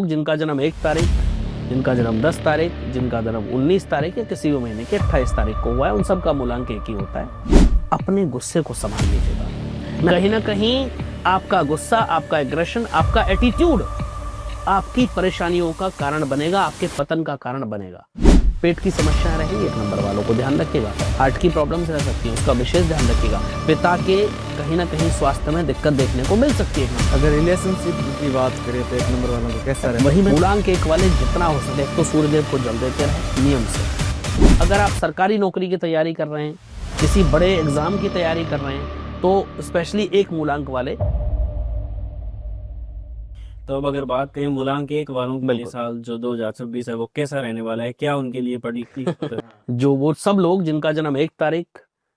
जिनका जन्म 1 तारीख, जिनका जन्म 10 तारीख, जिनका जन्म 19 तारीख या किसी भी महीने के 28 तारीख को हुआ है, उन सब का मूलांक एक ही होता है। अपने गुस्से को संभाल लीजिएगा। कहीं ना कहीं आपका गुस्सा, आपका एग्रेशन, आपका एटीट्यूड आपकी परेशानियों का कारण बनेगा, आपके पतन का कारण बनेगा। पेट की समस्याएं रहेंगी 1 नंबर वालों को ध्यान रखिएगा। हार्ट की प्रॉब्लम्स रह सकती है, उसका विशेष ध्यान रखिएगा। पिता के कहीं ना कहीं स्वास्थ्य में दिक्कत देखने को मिल सकती है। अगर रिलेशनशिप की बात करें तो 1 नंबर वालों को कैसा रहे? वही मूलांक 1 वाले जितना हो सके तो सूर्यदेव को जल देते रहे नियम से। अगर आप सरकारी नौकरी की तैयारी कर रहे हैं, किसी बड़े एग्जाम की तैयारी कर रहे हैं, तो स्पेशली 1 मूलांक वाले। तो अब अगर बात करें मूलांक 1 वालों के लिए साल जो 2026 है वो कैसा रहने वाला है, क्या उनके लिए बड़ी जो वो सब लोग जिनका जन्म 1 तारीख,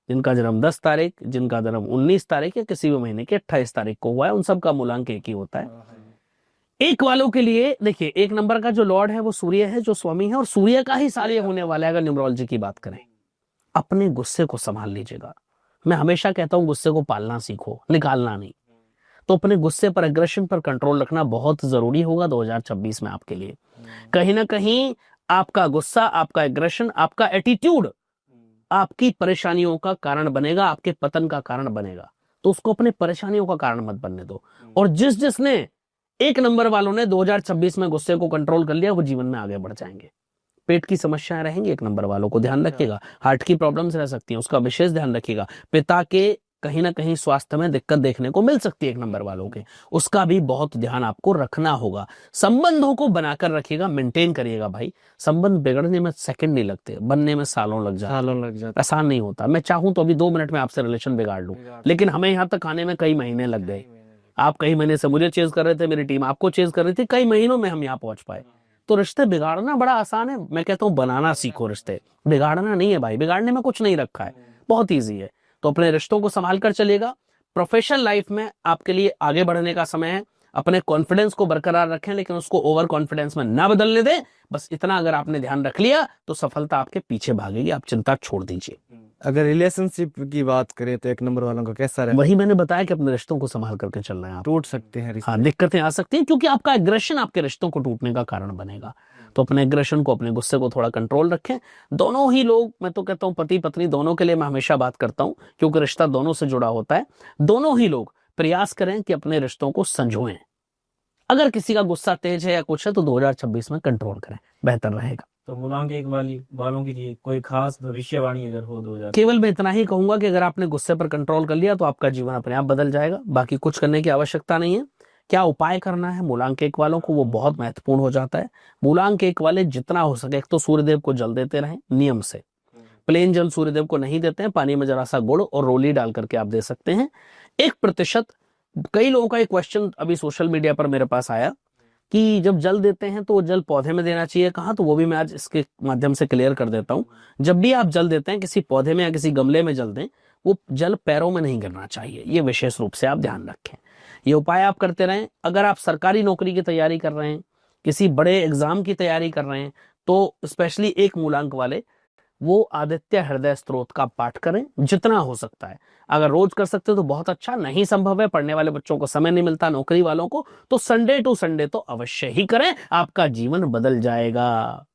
जिनका जन्म 10 तारीख, जिनका जन्म 19 तारीख या किसी भी महीने के 28 तारीख को हुआ है, उन सब का मूलांक एक ही होता है। 1 वालों के लिए देखिए, 1 नंबर का जो लॉर्ड है वो सूर्य है, जो स्वामी है, और सूर्य का ही साल ये होने वाला है। अगर न्यूमरोलॉजी की बात करें, अपने गुस्से को संभाल लीजिएगा। मैं हमेशा कहता हूं गुस्से को पालना सीखो, निकालना नहीं। तो अपने गुस्से पर, एग्रेशन पर कंट्रोल रखना बहुत जरूरी होगा 2026 में आपके लिए। कहीं ना कहीं आपका गुस्सा, आपका एग्रेशन, आपका एटीट्यूड आपकी परेशानियों का कारण बनेगा, आपके पतन का कारण बनेगा। तो उसको अपने परेशानियों का कारण मत बनने दो। और जिसने 1 नंबर वालों ने 2026 में गुस्से को कंट्रोल कर लिया, वो जीवन में आगे बढ़ जाएंगे। पेट की समस्याएं रहेंगी 1 नंबर वालों को ध्यान रखिएगा। हार्ट की प्रॉब्लम्स रह सकती हैं, उसका विशेष ध्यान रखिएगा। पिता के कहीं ना कहीं स्वास्थ्य में दिक्कत देखने को मिल सकती है 1 नंबर वालों के, उसका भी बहुत ध्यान आपको रखना होगा। संबंधों को बनाकर रखिएगा, मेंटेन करिएगा भाई। संबंध बिगड़ने में सेकंड नहीं लगते, बनने में सालों लग जाते। आसान नहीं होता। मैं चाहूं तो अभी 2 मिनट में आपसे रिलेशन बिगाड़ लूं, लेकिन हमें यहाँ तक आने में कई महीने लग गए। आप कई महीने से मुझे चेज कर रहे थे, मेरी टीम आपको चेज कर रही थी, कई महीनों में हम यहाँ पहुंच पाए। तो रिश्ते बिगाड़ना बड़ा आसान है। मैं कहता हूँ बनाना सीखो, रिश्ते बिगाड़ना नहीं है भाई। बिगाड़ने में कुछ नहीं रखा है, बहुत ईजी है। तो अपने रिश्तों को संभाल कर चलिएगा। प्रोफेशनल लाइफ में आपके लिए आगे बढ़ने का समय है। अपने कॉन्फिडेंस को बरकरार रखें, लेकिन उसको ओवर कॉन्फिडेंस में ना बदलने दें। बस इतना अगर आपने ध्यान रख लिया तो सफलता आपके पीछे भागेगी। आप चिंता छोड़ दीजिए। अगर रिलेशनशिप की बात करें तो 1 नंबर वालों का कैसा रहे? वही मैंने बताया कि अपने रिश्तों को संभाल करके चलना है। आप टूट सकते हैं रिश्ते। हाँ, दिक्कतें आ सकती हैं, क्योंकि आपका एग्रेशन आपके रिश्तों को टूटने का कारण बनेगा। तो अपने एग्रेशन को, अपने गुस्से को थोड़ा कंट्रोल रखें। दोनों ही लोग, मैं तो कहता हूं पति पत्नी दोनों के लिए मैं हमेशा बात करता हूं, क्योंकि रिश्ता दोनों से जुड़ा होता है। दोनों ही लोग प्रयास करें कि अपने रिश्तों को संजोएं। अगर किसी का गुस्सा तेज है या कुछ है तो 2026 में कंट्रोल करें, बेहतर रहेगा। तो मूलांक 1 वालों के लिए कोई खास भविष्यवाणी अगर हो 2000? केवल मैं इतना ही कहूंगा कि अगर आपने गुस्से पर कंट्रोल कर लिया तो आपका जीवन अपने आप बदल जाएगा। बाकी कुछ करने की आवश्यकता नहीं है। क्या उपाय करना है मूलांक 1 वालों को, वो बहुत महत्वपूर्ण हो जाता है। मूलांक 1 वाले जितना हो सके, एक तो सूर्यदेव को जल देते रहें नियम से। प्लेन जल सूर्यदेव को नहीं देते हैं, पानी में जरा सा गुड़ और रोली डाल करके आप दे सकते हैं। 1%, कई लोगों का एक क्वेश्चन अभी सोशल मीडिया पर मेरे पास आया कि जब जल देते हैं तो वो जल पौधे में देना चाहिए कहाँ, तो वो भी मैं आज इसके माध्यम से क्लियर कर देता हूँ। जब भी आप जल देते हैं किसी पौधे में या किसी गमले में जल दें, वो जल पैरों में नहीं गिरना चाहिए। ये विशेष रूप से आप ध्यान रखें। ये उपाय आप करते रहें। अगर आप सरकारी नौकरी की तैयारी कर रहे हैं, किसी बड़े एग्जाम की तैयारी कर रहे हैं, तो स्पेशली 1 मूलांक वाले वो आदित्य हृदय स्तोत्र का पाठ करें जितना हो सकता है। अगर रोज कर सकते हो तो बहुत अच्छा, नहीं संभव है, पढ़ने वाले बच्चों को समय नहीं मिलता, नौकरी वालों को, तो संडे टू संडे तो अवश्य ही करें। आपका जीवन बदल जाएगा।